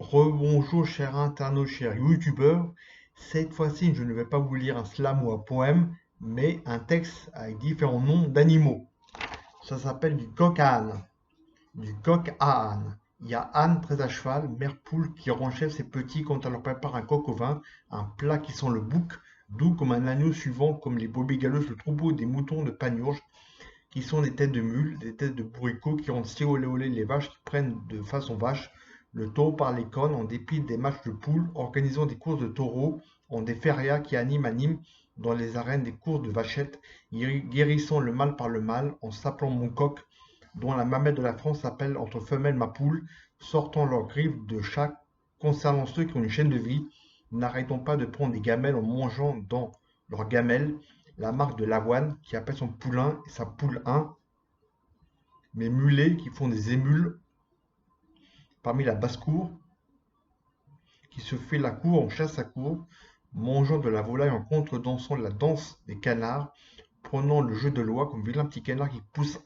Rebonjour chers internautes, chers youtubeurs. Cette fois-ci, je ne vais pas vous lire un slam ou un poème, mais un texte avec différents noms d'animaux. Ça s'appelle du coq à âne. Du coq à âne. Il y a Anne très à cheval, mère poule qui renchève ses petits quand elle leur prépare un coq au vin, un plat qui sent le bouc, doux comme un agneau suivant, comme les brebis galeuses, le troupeau des moutons de Panurge, qui sont des têtes de mules, des têtes de bourricots qui rendent si olé olé les vaches qui prennent de façon vache, le taureau par les cornes en dépit des matchs de poules, organisant des courses de taureaux, en des férias qui animent dans les arènes des courses de vachettes, guérissant le mal par le mal, en s'appelant mon coq, dont la mamelle de la France s'appelle entre femelles ma poule, sortant leurs griffes de chat, concernant ceux qui ont une chaîne de vie, n'arrêtons pas de prendre des gamelles en mangeant dans leurs gamelles, la marque de l'avoine qui appelle son poulain et sa poule 1, mes mulets qui font des émules parmi la basse-cour, qui se fait la cour en chasse à cour, mangeant de la volaille en contre-dansant la danse des canards, prenant le jeu de loi comme vilain petit canard qui pousse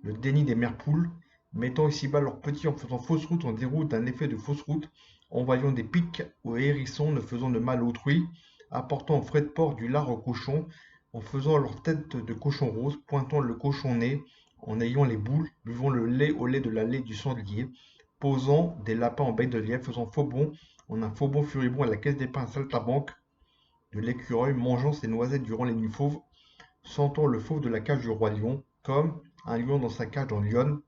le déni des mères poules, mettant ici-bas leurs petits en faisant fausse route en déroute d'un effet de fausse route, envoyant des pics aux hérissons ne faisant de mal à autrui, apportant au frais de port du lard aux cochons, en faisant leur tête de cochon rose, pointant le cochon nez, en ayant les boules, buvant le lait au lait de la lait du sanglier, posant des lapins en bec de lièvre, faisant faux bond, en un faubourg furibond à la caisse d'épargne saltabanque de l'écureuil, mangeant ses noisettes durant les nuits fauves, sentant le fauve de la cage du roi lion, comme un lion dans sa cage en lionne,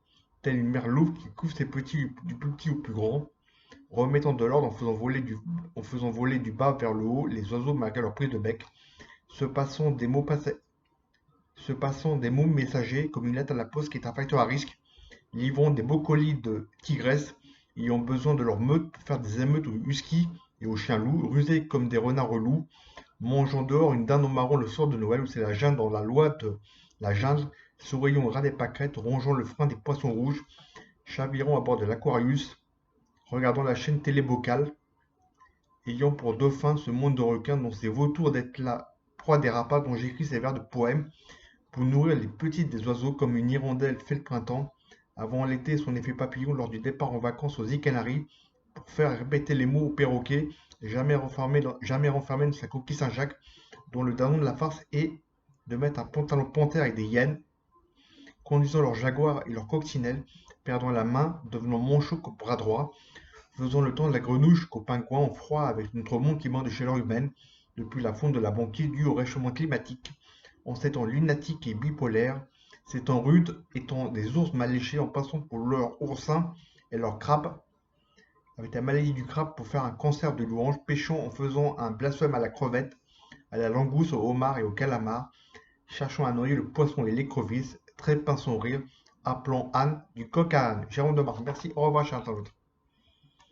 telle une mère louve qui couvre ses petits du plus petit au plus grand, remettant de l'ordre en faisant voler du bas vers le haut les oiseaux malgré leur prise de bec, se passant des mots, messagers comme une lettre à la poste qui est un facteur à risque, livrant des beaux colis de tigresses ayant besoin de leur meute pour faire des émeutes aux huskies et aux chiens loups, rusés comme des renards relous, mangeant dehors une dinde au marron le soir de Noël où c'est la jungle dans la loi de la jungle, souriant au ras des pâquerettes, rongeant le frein des poissons rouges, chavirant à bord de l'Aquarius, regardant la chaîne télébocale, ayant pour dauphin ce monde de requins dont c'est vautour d'être la proie des rapaces dont j'écris ces vers de poèmes, pour nourrir les petites des oiseaux comme une hirondelle fait le printemps, avant l'été son effet papillon lors du départ en vacances aux îles Canaries, pour faire répéter les mots au perroquet, jamais renfermé dans sa coquille Saint-Jacques, dont le danon de la farce est de mettre un pantalon panthère avec des hyènes, conduisant leur jaguar et leur coccinelle, perdant la main, devenant manchot qu'au bras droit, faisant le temps de la grenouche qu'au pingouin en froid avec notre monde qui manque de chaleur humaine, depuis la fonte de la banquise due au réchauffement climatique, en ces temps lunatiques et bipolaires, ces temps rudes étant des ours mal léchés en passant pour leurs oursins et leurs crabes, avec la maladie du crabe pour faire un cancer de louange, pêchant en faisant un blasphème à la crevette, à la langouste, au homard et au calamar, cherchant à noyer le poisson et l'écrevisse, très pince son rire, appelant Anne du coq à âne. Jérôme Demar, merci, au revoir, chers internautes.